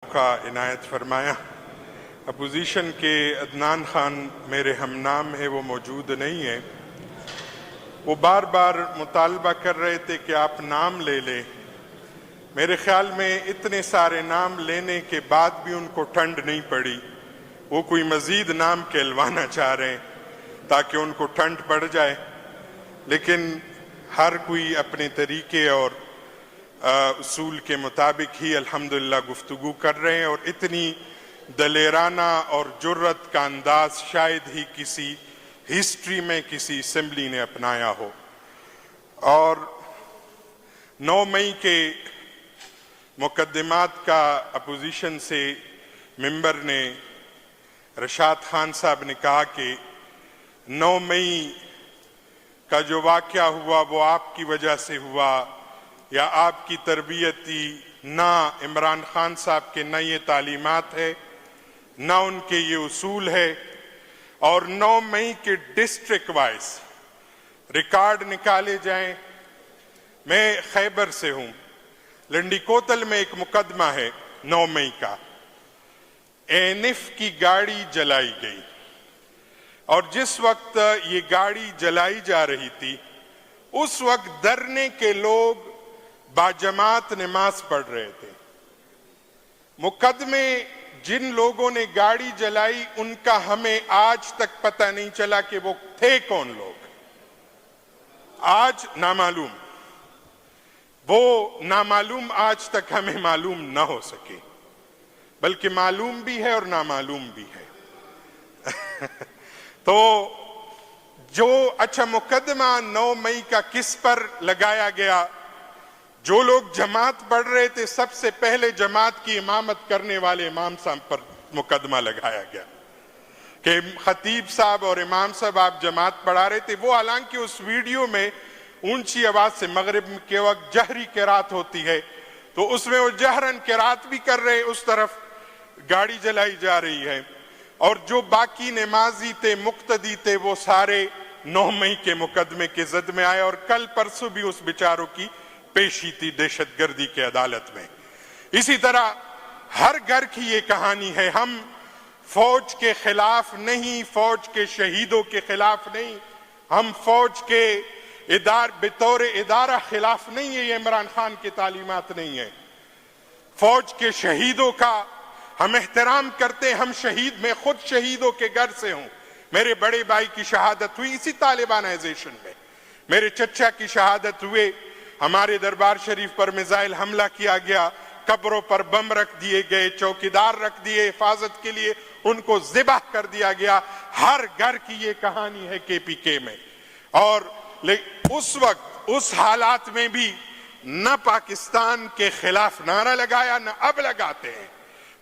का इनायत फरमाया। अपोजिशन के अदनान खान मेरे हम नाम है, वो मौजूद नहीं है। वो बार बार मुतालबा कर रहे थे कि आप नाम ले लें। मेरे ख्याल में इतने सारे नाम लेने के बाद भी उनको ठंड नहीं पड़ी। वो कोई मज़ीद नाम कहलवाना चाह रहे हैं ताकि उनको ठंड पड़ जाए, लेकिन हर कोई अपने तरीके और उसूल के मुताबिक ही अल्हम्दुलिल्लाह गुफ्तगू कर रहे हैं। और इतनी दलेराना और जुर्रत का अंदाज शायद ही किसी हिस्ट्री में किसी असेंबली ने अपनाया हो। और 9 मई के मुकद्दमात का अपोजिशन से मेंबर ने रशाद खान साहब ने कहा कि 9 मई का जो वाक़या हुआ वो आपकी वजह से हुआ, या आपकी तरबियती ना इमरान खान साहब के ना ये तालीमात है, ना उनके ये उसूल है। और 9 मई के डिस्ट्रिक्ट वाइज रिकॉर्ड निकाले जाएं। मैं खैबर से हूँ, लंडी कोतल में एक मुकदमा है 9 मई का। एनिफ की गाड़ी जलाई गई और जिस वक्त ये गाड़ी जलाई जा रही थी उस वक्त धरने के लोग बाजमात नमाज पढ़ रहे थे। मुकदमे जिन लोगों ने गाड़ी जलाई उनका हमें आज तक पता नहीं चला कि वो थे कौन लोग, आज नामालूम। वो नामालूम आज तक हमें मालूम ना हो सके, बल्कि मालूम भी है और नामालूम भी है। तो जो अच्छा मुकदमा 9 मई का किस पर लगाया गया? जो लोग जमात पढ़ रहे थे, सबसे पहले जमात की इमामत करने वाले इमाम साहब पर मुकदमा लगाया गया कि खतीब साहब और इमाम साहब आप जमात पढ़ा रहे थे। वो हालांकि उस वीडियो में ऊंची आवाज से मगरिब के वक्त जहरी किरात होती है, तो उसमें वो जहरन किरात भी कर रहे, उस तरफ गाड़ी जलाई जा रही है। और जो बाकी नमाजी थे, मुक्तदी थे, वो सारे 9 मई के मुकदमे के जद में आए। और कल परसों भी उस बेचारों की पेशी थी दहशतगर्दी के अदालत में। इसी तरह हर घर की ये कहानी है। हम फौज के खिलाफ नहीं, फौज के शहीदों के खिलाफ नहीं, हम फौज के बतौर इदारा खिलाफ नहीं है। ये इमरान खान की तालीमात नहीं है। फौज के शहीदों का हम एहतराम करते हैं। हम शहीद, मैं खुद शहीदों के घर से हूं। मेरे बड़े भाई की शहादत हुई इसी तालिबानाइजेशन में, मेरे चचा की शहादत हुए, हमारे दरबार शरीफ पर मिसाइल हमला किया गया, कब्रों पर बम रख दिए गए, चौकीदार रख दिए हिफाजत के लिए, उनको ज़िबह कर दिया गया। हर घर की ये कहानी है केपीके में। और उस वक्त उस हालात में भी न पाकिस्तान के खिलाफ नारा लगाया, न अब लगाते हैं।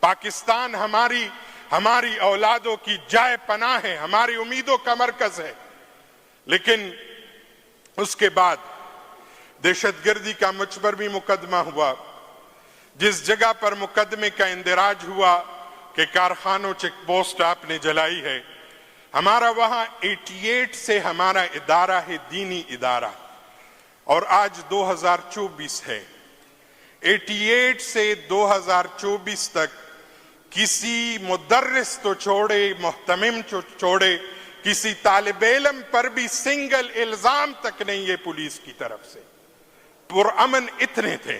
पाकिस्तान हमारी औलादों की जाए पनाह है, हमारी उम्मीदों का मरकज है। लेकिन उसके बाद दहशतगर्दी का मुझ पर भी मुकदमा हुआ। जिस जगह पर मुकदमे का इंदिराज हुआ कि कारखानों चेक पोस्ट आपने जलाई है, हमारा वहां 88 से हमारा इदारा है, दीनी इदारा, और आज 2024 है। 88 से 2024 तक किसी मुदर्रिस तो छोड़े, मुहतमिम छोड़े, किसी तालिबे इल्म पर भी सिंगल इल्जाम तक नहीं है पुलिस की तरफ से। पुरअमन इतने थे,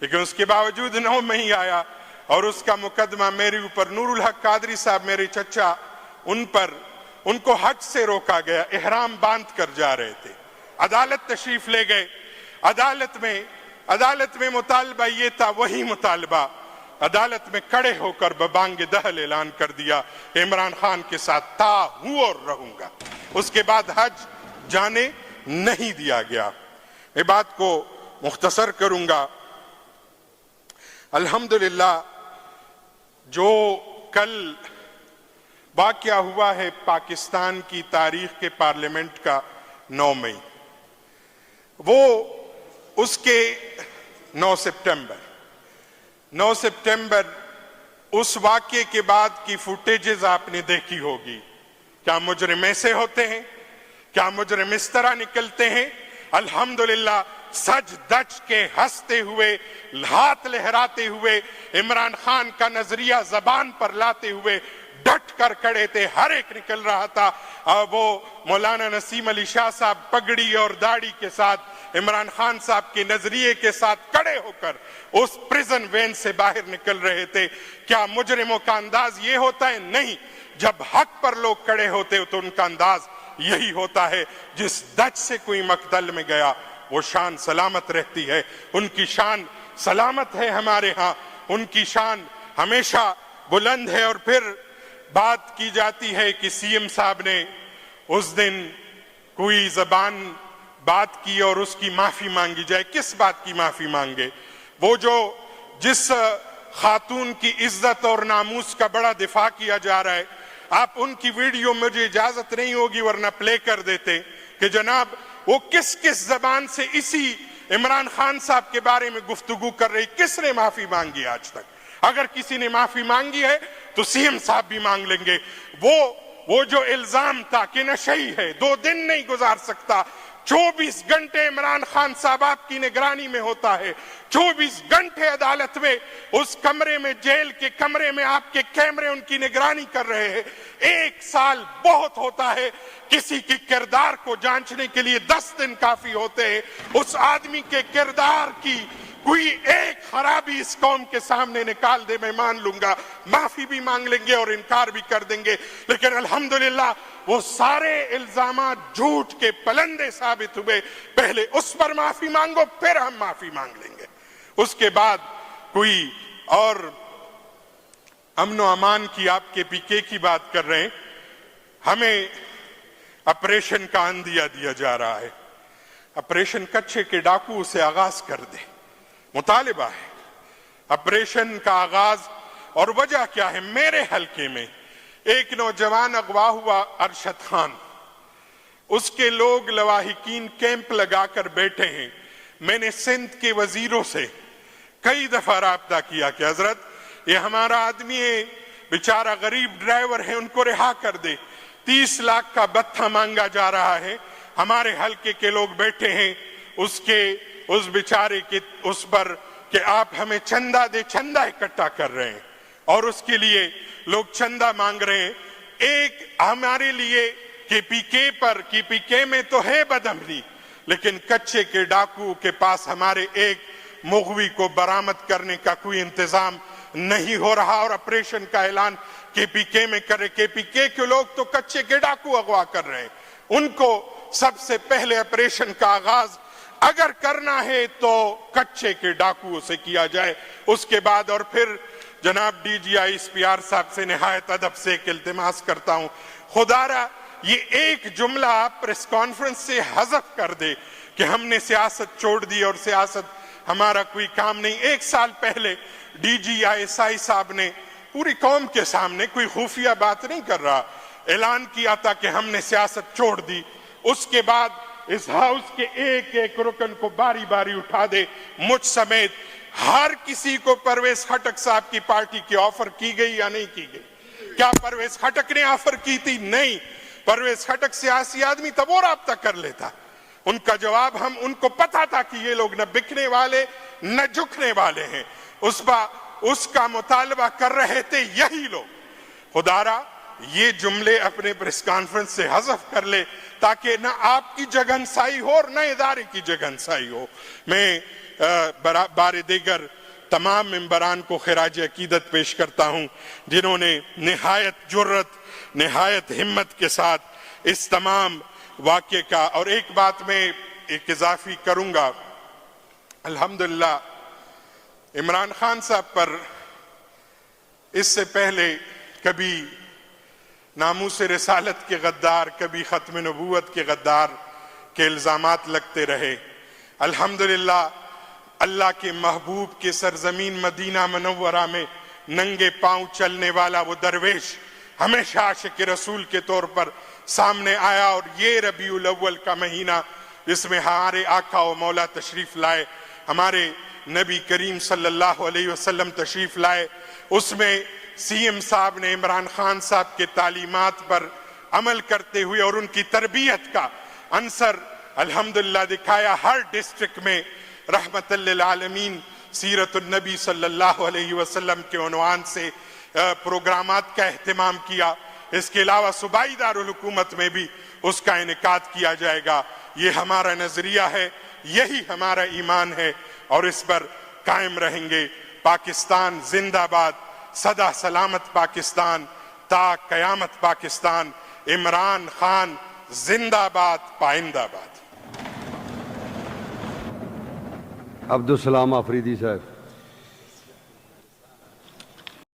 लेकिन उसके बावजूद 9 मई आया और उसका मुकदमा मेरे ऊपर। नूरुल हक कादरी साहब मेरे चचा, उनको हज से रोका गया, इहराम बांध कर जा रहे थे, अदालत तशरीफ ले गए। अदालत में मुतालबा ये था, वही मुतालबा अदालत में खड़े होकर बबांग दहल ऐलान कर दिया, इमरान खान के साथ था, हूं और रहूंगा। उसके बाद हज जाने नहीं दिया गया। मैं बात को मुख्तसर करूंगा। अल्हम्दुलिल्लाह जो कल वाक़या हुआ है पाकिस्तान की तारीख के पार्लियामेंट का 9 मई, वो उसके 9 सितंबर उस वाक़ये के बाद की फुटेजेस आपने देखी होगी। क्या मुजरिम ऐसे होते हैं? क्या मुजरिम इस तरह निकलते हैं? अल्हम्दुलिल्लाह सज धज के हंसते हुए, हाथ लहराते हुए, इमरान खान का नजरिया जबान पर लाते हुए डट कर खड़े थे। हर एक निकल रहा था। वो मौलाना नसीम अली शाह साहब पगड़ी और दाढ़ी के साथ इमरान खान साहब के नजरिए के साथ खड़े होकर उस प्रिजन वैन से बाहर निकल रहे थे। क्या मुजरिमों का अंदाज ये होता है? नहीं। जब हक पर लोग खड़े होते तो उनका अंदाज यही होता है। जिस धज से कोई मकतल में गया वो शान सलामत रहती है। उनकी शान सलामत है हमारे यहाँ, उनकी शान हमेशा बुलंद है। और फिर बात की जाती है कि सीएम साहब ने उस दिन कोई जबान बात की और उसकी माफी मांगी जाए। किस बात की माफी मांगे? वो जो जिस खातून की इज्जत और नामूस का बड़ा दिफा किया जा रहा है, आप उनकी वीडियो मुझे इजाजत नहीं होगी वरना प्ले कर देते कि जनाब वो किस किस जबान से इसी इमरान खान साहब के बारे में गुफ्तगू कर रही, किसने माफी मांगी आज तक? अगर किसी ने माफी मांगी है तो सीएम साहब भी मांग लेंगे। वो जो इल्जाम था कि नशई है, 2 दिन नहीं गुजार सकता, 24 घंटे इमरान खान साहब आपकी निगरानी में होता है, 24 घंटे अदालत में उस कमरे में, जेल के कमरे में आपके कैमरे उनकी निगरानी कर रहे हैं। 1 साल बहुत होता है। किसी के किरदार को जांचने के लिए 10 दिन काफी होते हैं। उस आदमी के किरदार की कोई एक खराबी इस कौम के सामने निकाल दे, मैं मान लूंगा, माफी भी मांग लेंगे और इनकार भी कर देंगे। लेकिन अल्हम्दुलिल्लाह वो सारे इल्जामात झूठ के पलंदे साबित हुए। पहले उस पर माफी मांगो, फिर हम माफी मांग लेंगे। उसके बाद कोई और अमन व अमान की, आप KPK की बात कर रहे हैं। हमें ऑपरेशन का अंदिया दिया जा रहा है। ऑपरेशन कच्चे के डाकू से आगाज कर दे, मुतालिबा है ऑपरेशन का आगाज। और वजह क्या है? मेरे हलके में एक नौजवान अगवा हुआ, अरशद खान, उसके लोग लवाहिकीन कैंप लगाकर बैठे हैं। मैंने सिंध के वजीरों से कई दफा राब्ता किया कि हजरत ये हमारा आदमी है, बेचारा गरीब ड्राइवर है, उनको रिहा कर दे। 30 लाख का भत्ता मांगा जा रहा है। हमारे हलके के लोग बैठे हैं उस बेचारे के उस पर कि आप हमें चंदा दे, चंदा इकट्ठा कर रहे हैं और उसके लिए लोग चंदा मांग रहे हैं। एक हमारे लिए KPK में तो है बदअमनी, लेकिन कच्चे के डाकू के पास हमारे एक मुगवी को बरामद करने का कोई इंतजाम नहीं हो रहा। और ऑपरेशन का ऐलान KPK में करे। KPK के लोग तो कच्चे के डाकू अगवा कर रहे हैं। उनको सबसे पहले ऑपरेशन का आगाज अगर करना है तो कच्चे के डाकुओं से किया जाए। उसके बाद और फिर जनाब DGI SPR साहब से निहायत अदब से एक इल्तिमास करता हूं, खुदारा ये एक जुमला आप प्रेस कॉन्फ्रेंस से हज़फ कर दे कि हमने सियासत छोड़ दी और सियासत हमारा कोई काम नहीं। 1 साल पहले DGI SI साहब ने पूरी कौम के सामने, कोई खुफिया बात नहीं कर रहा, ऐलान किया था कि हमने सियासत छोड़ दी। उसके बाद इस हाउस के एक एक रुकन को बारी बारी उठा दे, मुझ समेत हर किसी को परवेज खटक साहब की पार्टी की ऑफर की गई या नहीं की गई? क्या परवेज खटक ने ऑफर की थी? नहीं। परवेज खटक सियासी आदमी तब वो राब्ता कर लेता। उनका जवाब, हम उनको पता था कि ये लोग न बिकने वाले न झुकने वाले हैं। उसका मुतालबा कर रहे थे यही लोग। खुदारा ये जुमले अपने प्रेस कॉन्फ्रेंस से हज़फ कर ले ताकि ना आपकी जगहनसाई हो और ना इदारे की जगहनसाई हो। मैं बारे दीगर तमाम मेंबरान को खिराज अकीदत पेश करता हूं जिन्होंने निहायत जुर्रत, निहायत हिम्मत के साथ इस तमाम वाक़े का। और एक बात मैं एक इजाफी करूंगा, अल्हम्दुलिल्लाह इमरान खान साहब पर इससे पहले कभी नामूस रिसालत के गद्दार, कभी खत्म नबूवत के गद्दार के इल्जामात लगते रहे। अल्हम्दुलिल्लाह अल्लाह के महबूब के सरजमीन मदीना मनव्वरा में नंगे पांव चलने वाला वो दरवेश हमेशा आशिक रसूल के तौर पर सामने आया। और ये रबीउल अव्वल का महीना जिसमें हमारे आका व मौला तशरीफ लाए, हमारे नबी करीम सल्लल्लाहु अलैहि वसल्लम तशरीफ लाए, उसमें सीएम साहब ने इमरान खान साहब के तालीमात पर अमल करते हुए और उनकी तरबियत का अंसर الحمدللہ دکھایا ہر ڈسٹرکٹ میں رحمت للعالمین سیرت النبی صلی اللہ علیہ وسلم کے عنوان سے پروگرامات کا اہتمام کیا. اس کے علاوہ صوبائی دارالحکومت میں بھی اس کا انعقاد کیا جائے گا. یہ ہمارا نظریہ ہے, یہی ہمارا ایمان ہے, اور اس پر قائم رہیں گے. پاکستان زندہ باد, سدا سلامت پاکستان, تا قیامت پاکستان. عمران خان زندہ باد, پائندہ باد. عبدالسلام آفریدی صاحب.